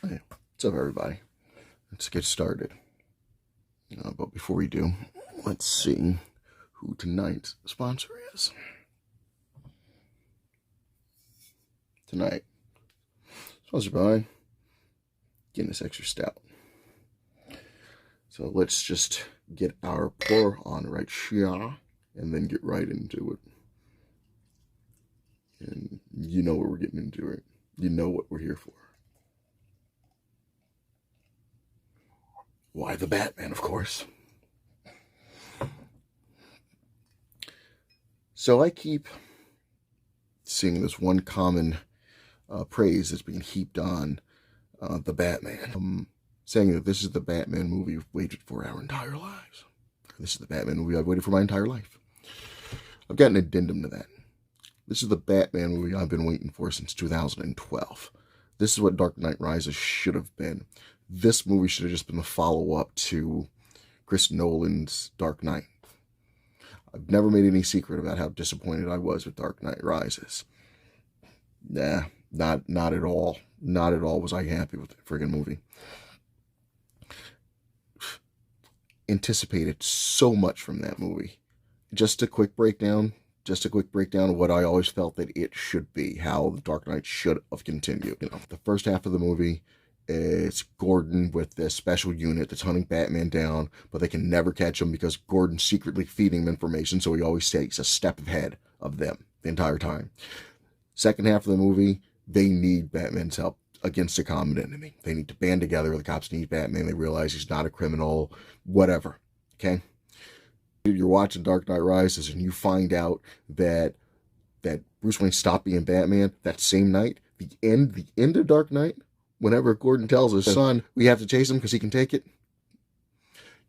Hey, what's up, everybody? Let's get started. But before we do, let's see who tonight's sponsor is. Tonight, sponsored by Guinness Extra Stout. So let's just get our pour on right here and then get right into it. And you know what we're getting into, right? You know what we're here for. Why the Batman, of course. So I keep seeing this one common praise that's being heaped on the Batman. Saying that this is the Batman movie we've waited for our entire lives. This is the Batman movie I've waited for my entire life. I've got an addendum to that. This is the Batman movie I've been waiting for since 2012. This is what Dark Knight Rises should have been. This movie should have just been the follow-up to Chris Nolan's Dark Knight. I've never made any secret about how disappointed I was with Dark Knight Rises. Nah, not at all. Not at all was I happy with the friggin' movie. Anticipated so much from that movie. Just a quick breakdown of what I always felt that it should be, how the Dark Knight should have continued. The first half of the movie, it's Gordon with this special unit that's hunting Batman down, but they can never catch him because Gordon's secretly feeding him information, so he always stays a step ahead of them the entire time. Second half of the movie, they need Batman's help against a common enemy. They need to band together. The cops need Batman. They realize he's not a criminal, whatever. Okay? You're watching Dark Knight Rises and you find out that Bruce Wayne stopped being Batman that same night. The end of Dark Knight, whenever Gordon tells his son, we have to chase him because he can take it,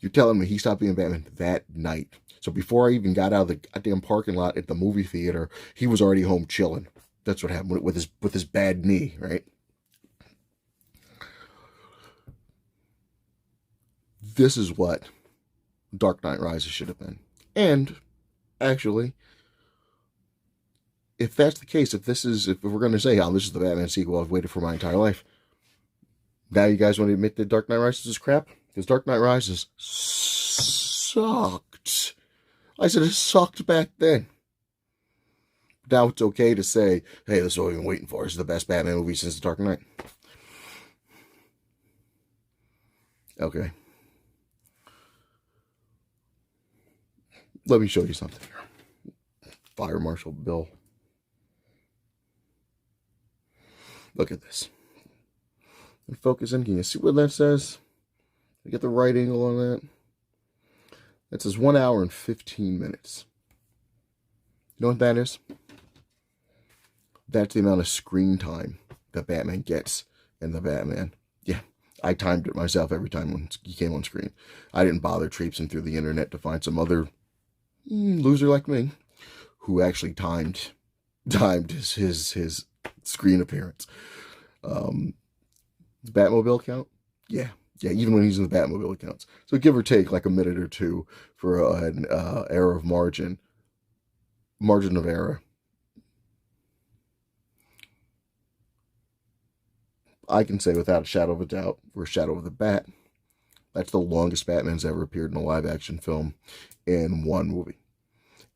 you're telling me he stopped being Batman that night. So before I even got out of the goddamn parking lot at the movie theater, he was already home chilling. That's what happened with his bad knee, right? This is what Dark Knight Rises should have been. And actually, if that's the case, if we're going to say, oh, this is the Batman sequel I've waited for my entire life, now you guys want to admit that Dark Knight Rises is crap? Because Dark Knight Rises sucked. I said it sucked back then. Now it's okay to say, hey, this is what we've been waiting for. This is the best Batman movie since The Dark Knight. Okay. Let me show you something here. Fire Marshal Bill. Look at this. And focus in. Can you see what that says? You get the right angle on that? That says 1 hour and 15 minutes. You know what that is? That's the amount of screen time that Batman gets in the Batman. Yeah, I timed it myself every time when he came on screen. I didn't bother traipsing through the internet to find some other loser like me who actually timed his screen appearance. The Batmobile count? Yeah, even when he's in the Batmobile counts. So give or take like a minute or two for an error of margin of error. I can say without a shadow of a doubt, for a shadow of the bat, that's the longest Batman's ever appeared in a live-action film in one movie.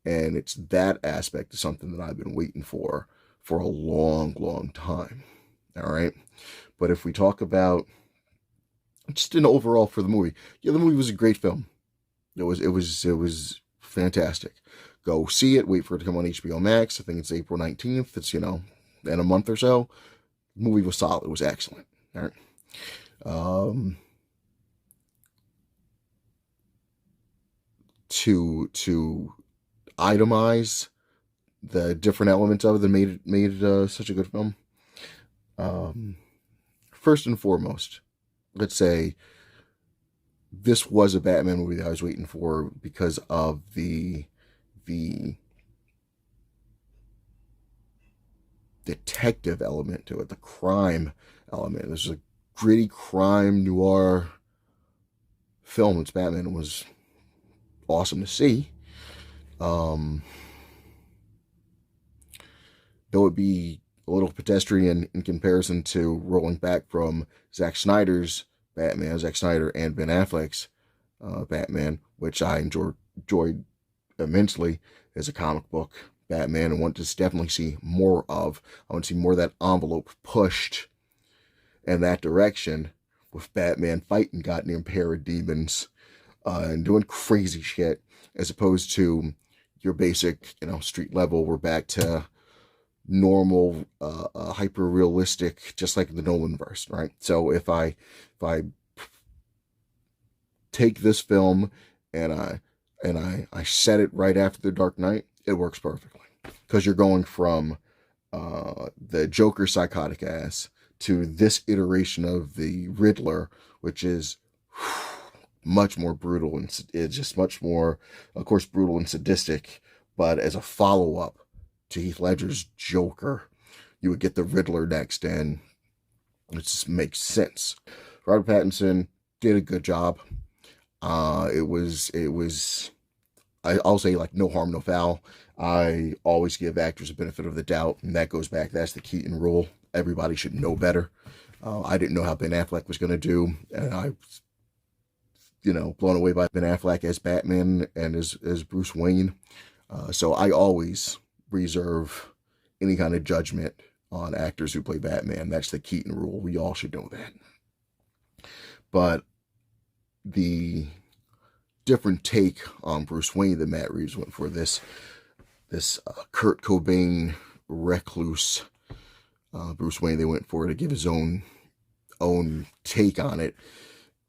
And it's that aspect of something that I've been waiting for a long, long time. All right? But if we talk about just an overall for the movie, yeah, the movie was a great film. It was fantastic. Go see it. Wait for it to come on HBO Max. I think it's April 19th. It's, in a month or so. The movie was solid. It was excellent. All right. To itemize the different elements of it that made it such a good film. First and foremost, let's say this was a Batman movie that I was waiting for because of the detective element to it, the crime element. This is a gritty crime noir film. It's Batman. It was awesome to see. Though it be a little pedestrian in comparison to rolling back from Zack Snyder's Batman, Zack Snyder and Ben Affleck's Batman, which I enjoyed immensely as a comic book Batman, and want to definitely see more of. I want to see more of that envelope pushed in that direction, with Batman fighting goddamn parademons and doing crazy shit, as opposed to your basic, street level. We're back to normal, hyper realistic, just like the Nolan verse, right? So if I take this film and I set it right after The Dark Knight, it works perfectly, because you're going from the Joker psychotic ass to this iteration of the Riddler, which is much more brutal, and it's just much more, of course, brutal and sadistic. But as a follow-up to Heath Ledger's Joker, you would get the Riddler next, and it just makes sense. Robert Pattinson did a good job. I'll say, like, no harm, no foul. I always give actors a benefit of the doubt, and that goes back. That's the Keaton rule. Everybody should know better. I didn't know how Ben Affleck was going to do, and I was, blown away by Ben Affleck as Batman and as Bruce Wayne. So I always reserve any kind of judgment on actors who play Batman. That's the Keaton rule. We all should know that. But the different take on Bruce Wayne that Matt Reeves went for, this Kurt Cobain recluse Bruce Wayne, they went for to give his own take on it,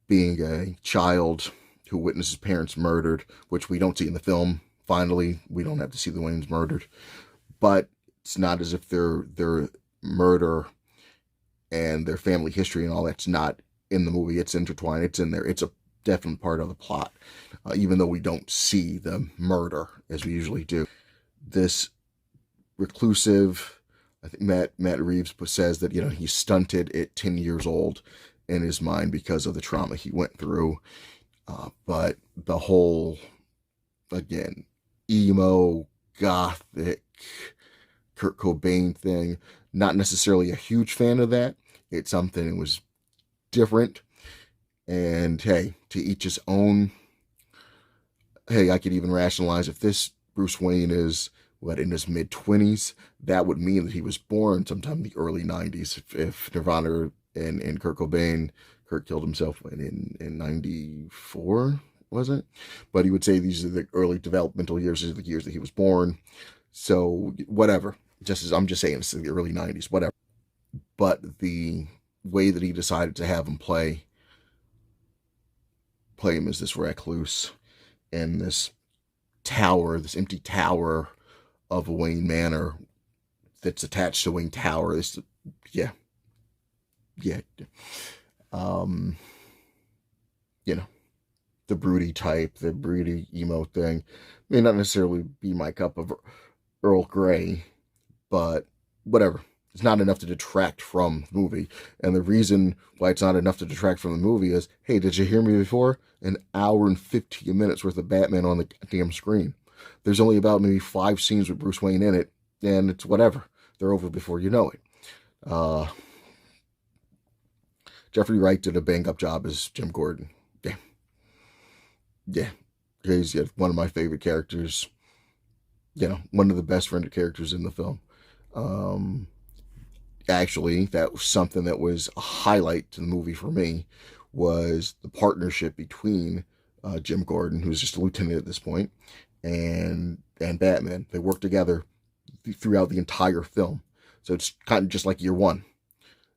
being a child who witnessed his parents murdered, which we don't see in the film. Finally, we don't have to see the Waynes murdered, but it's not as if their murder and their family history and all that's not in the movie. It's intertwined. It's in there. It's a definite part of the plot, even though we don't see the murder as we usually do. This reclusive, I think Matt Reeves says that, he's stunted at 10 years old in his mind because of the trauma he went through. But the whole, again, emo, gothic, Kurt Cobain thing, not necessarily a huge fan of that. It's something that was different. And hey, to each his own. Hey, I could even rationalize, if this Bruce Wayne is, in his mid-20s, that would mean that he was born sometime in the early 90s. If Nirvana and Kurt killed himself in 94, wasn't it? But he would say these are the early developmental years, these are the years that he was born. So whatever, I'm just saying it's the early 90s, whatever. But the way that he decided to have him play him as this recluse in this tower, this empty tower of Wayne Manor that's attached to Wayne Tower. The broody type, the broody emo thing may not necessarily be my cup of Earl Grey, but whatever. It's not enough to detract from the movie. And the reason why it's not enough to detract from the movie is, hey, did you hear me before? An hour and 15 minutes worth of Batman on the damn screen. There's only about maybe 5 scenes with Bruce Wayne in it, and it's whatever. They're over before you know it. Jeffrey Wright did a bang-up job as Jim Gordon. Yeah. He's one of my favorite characters. One of the best rendered characters in the film. Actually, that was something that was a highlight to the movie for me, was the partnership between Jim Gordon, who's just a lieutenant at this point, and Batman. They work together throughout the entire film. So it's kind of just like year one.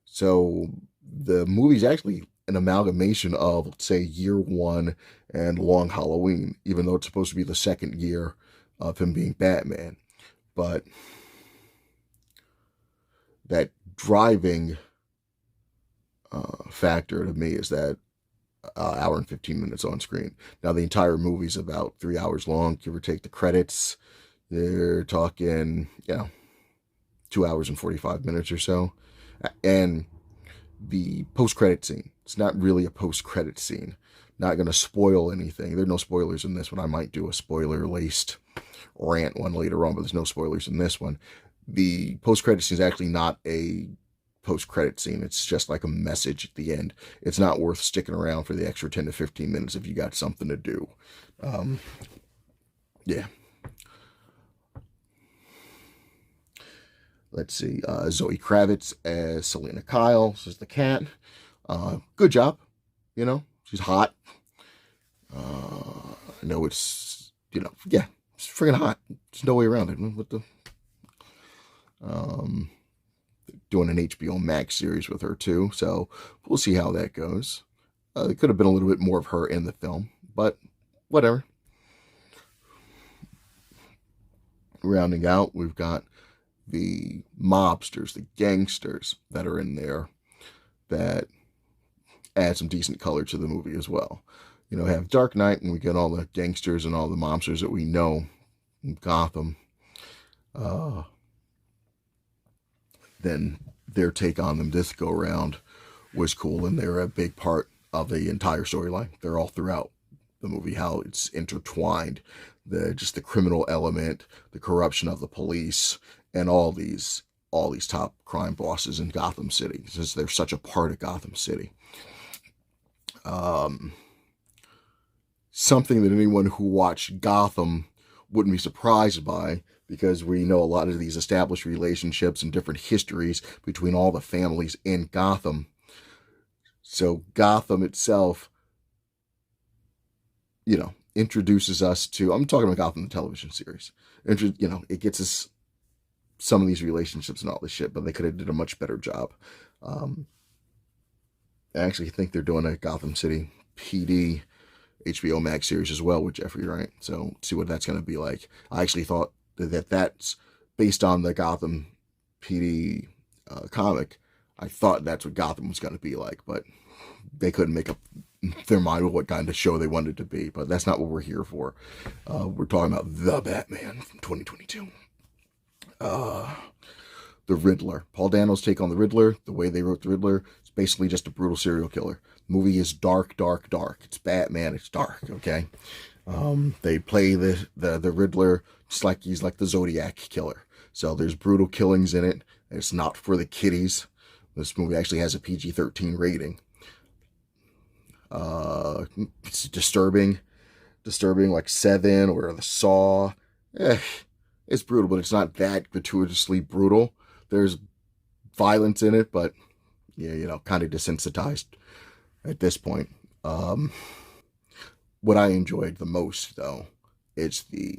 So the movie's actually an amalgamation of, let's say, year one and Long Halloween, even though it's supposed to be the second year of him being Batman. But that driving factor to me is that hour and 15 minutes on screen. Now, the entire movie's about 3 hours long, give or take the credits. They're talking, 2 hours and 45 minutes or so. And the post-credit scene, it's not really a post-credit scene. Not going to spoil anything. There are no spoilers in this one. I might do a spoiler-laced rant one later on, but there's no spoilers in this one. the post-credit scene is actually not a post-credit scene. It's just like a message at the end. It's not worth sticking around for the extra 10 to 15 minutes if you got something to do. Um, yeah. Let's see. Zoe Kravitz as Selena Kyle. This is the cat. Good job. You know, she's hot. I know it's, yeah, it's freaking hot. There's no way around it. What the? Doing an HBO Max series with her too, so we'll see how that goes. It could have been a little bit more of her in the film, but whatever. Rounding out, we've got the mobsters, the gangsters that are in there that add some decent color to the movie as well. Have Dark Knight, and we get all the gangsters and all the mobsters that we know in Gotham. Then their take on them this go around was cool, and they're a big part of the entire storyline. They're all throughout the movie, how it's intertwined, just the criminal element, the corruption of the police, and all these top crime bosses in Gotham City, since they're such a part of Gotham City. Something that anyone who watched Gotham wouldn't be surprised by, because we know a lot of these established relationships and different histories between all the families in Gotham. So Gotham itself, introduces us to, I'm talking about Gotham, the television series. It gets us some of these relationships and all this shit, but they could have did a much better job. I actually think they're doing a Gotham City PD HBO Max series as well with Jeffrey Wright. So see what that's going to be like. I actually thought that's based on the Gotham PD comic. I thought that's what Gotham was going to be like, but they couldn't make up their mind with what kind of show they wanted to be. But that's not what we're here for. We're talking about The Batman from 2022. The Riddler. Paul Dano's take on the Riddler, the way they wrote the Riddler, it's basically just a brutal serial killer. The movie is dark, dark, dark. It's Batman, it's dark, okay? They play the Riddler just like he's like the Zodiac killer. So there's brutal killings in it. It's not for the kiddies. This movie actually has a PG-13 rating. It's disturbing like Seven or The Saw. It's brutal, but it's not that gratuitously brutal. There's violence in it, but yeah, kind of desensitized at this point. What I enjoyed the most, though, is the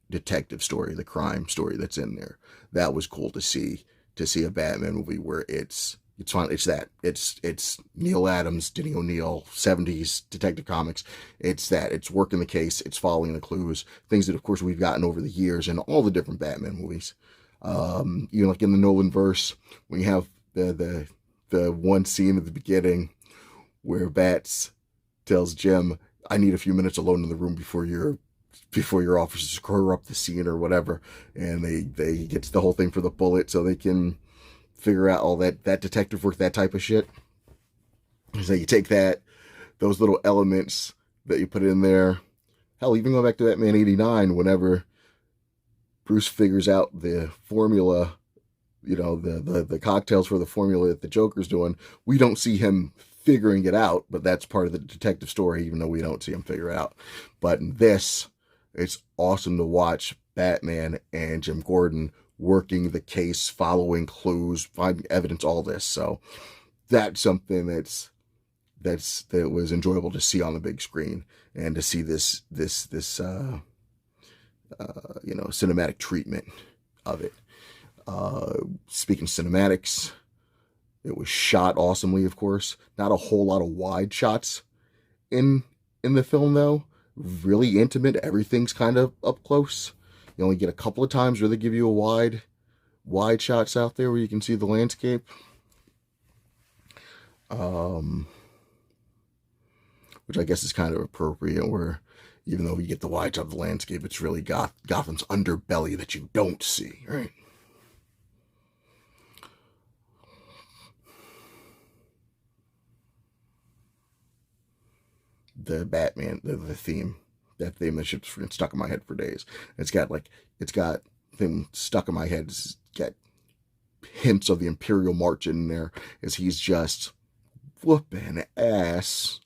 detective story, the crime story that's in there. That was cool to see a Batman movie where it's fun. It's Neil Adams, Denny O'Neil, 70s detective comics. It's working the case, it's following the clues, things that of course we've gotten over the years in all the different Batman movies. Like in the Nolan verse, when you have the one scene at the beginning where Bats tells Jim, I need a few minutes alone in the room before your officers corrupt the scene or whatever, and they get the whole thing for the bullet so they can figure out all that detective work, that type of shit. So you take those little elements that you put in there. Hell, even going back to Batman 89, whenever Bruce figures out the formula, the cocktails for the formula that the Joker's doing, we don't see him figuring it out, but that's part of the detective story, even though we don't see him figure it out. But in this, it's awesome to watch Batman and Jim Gordon working the case, following clues, finding evidence, all this. So that's something that was enjoyable to see on the big screen, and to see this cinematic treatment of it. Speaking of cinematics, it was shot awesomely, of course. Not a whole lot of wide shots in the film, though. Really intimate. Everything's kind of up close. You only get a couple of times where they give you a wide shots out there where you can see the landscape. Which I guess is kind of appropriate, where even though you get the wide shot of the landscape, it's really Gotham's underbelly that you don't see, right? The Batman, the theme, that theme that shit's stuck in my head for days. It's got thing stuck in my head is get hints of the Imperial March in there as he's just whooping ass.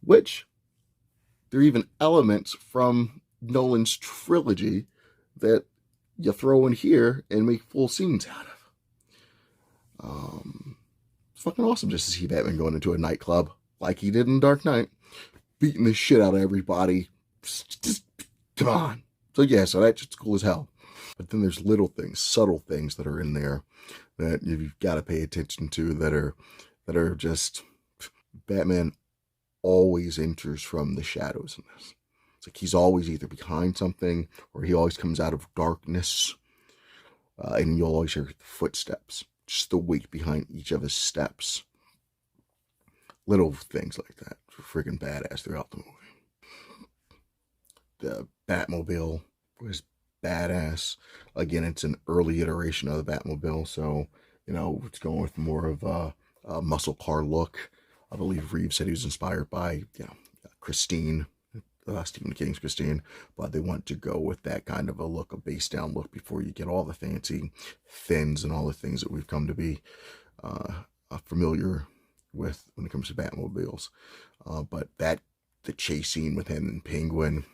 Which there are even elements from Nolan's trilogy that you throw in here and make full scenes out of. It's fucking awesome just to see Batman going into a nightclub like he did in Dark Knight, beating the shit out of everybody. Just come on. So that's just cool as hell. But then there's little things, subtle things that are in there that you've got to pay attention to that are just Batman always enters from the shadows in this. It's like he's always either behind something or he always comes out of darkness, and you'll always hear the footsteps, just the weight behind each of his steps. Little things like that are freaking badass throughout the movie. The Batmobile was badass. Again, it's an early iteration of the Batmobile, so it's going with more of a muscle car look. I believe Reeves said he was inspired by Christine, Stephen King's Christine, but they want to go with that kind of a look, a base down look, before you get all the fancy fins and all the things that we've come to be familiar with when it comes to Batmobiles. But the chase scene with him and Penguin.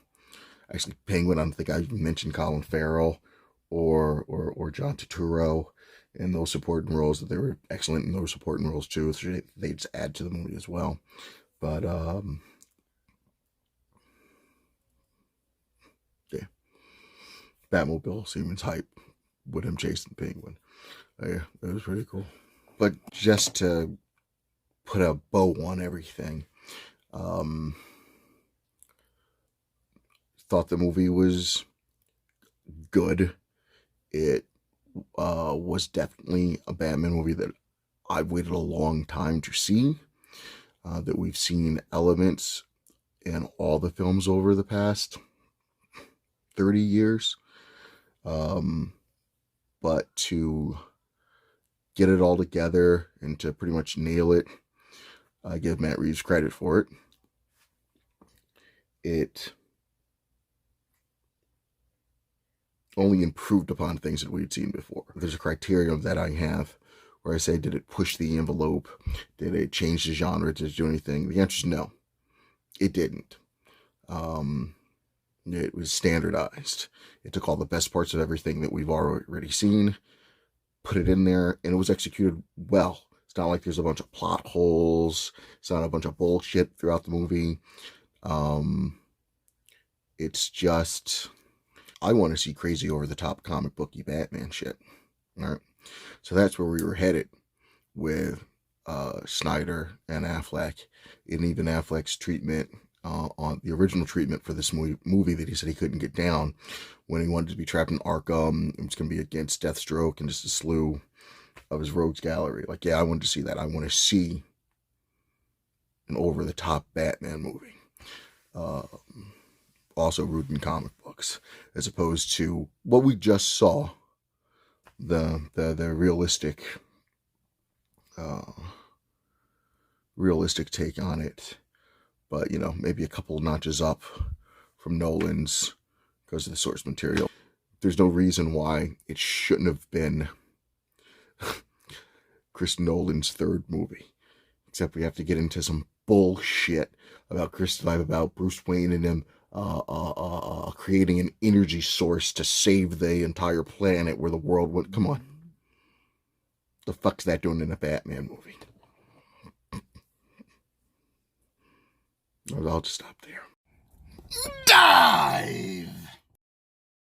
Actually, Penguin, I don't think I mentioned Colin Farrell or John Turturro in those supporting roles, that they were excellent in those supporting roles too. So they just add to the movie as well. But yeah, Batmobile seems hype with him chasing Penguin. Yeah, that was pretty cool. But just to put a bow on everything, thought the movie was good. It was definitely a Batman movie that I've waited a long time to see. That we've seen elements in all the films over the past 30 years. But to get it all together and to pretty much nail it, I give Matt Reeves credit for it. It only improved upon things that we'd seen before. There's a criterion that I have where I say, did it push the envelope? Did it change the genre? Did it do anything? The answer is no. It didn't. It was standardized. It took all the best parts of everything that we've already seen, put it in there, and it was executed well. It's not like there's a bunch of plot holes. It's not a bunch of bullshit throughout the movie. It's just, I want to see crazy over the top comic booky Batman shit. All right. So that's where we were headed with Snyder and Affleck, and even Affleck's treatment on the original treatment for this movie that he said he couldn't get down when he wanted to be trapped in Arkham. It was going to be against Deathstroke and just a slew of his rogues gallery. Like, yeah, I wanted to see that. I want to see an over-the-top Batman movie. Also rooted in comic books, as opposed to what we just saw, the realistic take on it, but maybe a couple notches up from Nolan's because of the source material. There's no reason why it shouldn't have been Chris Nolan's third movie, except we have to get into some bullshit about Bruce Wayne and him creating an energy source to save the entire planet where the world went. Come on. The fuck's that doing in a Batman movie? I'll just stop there.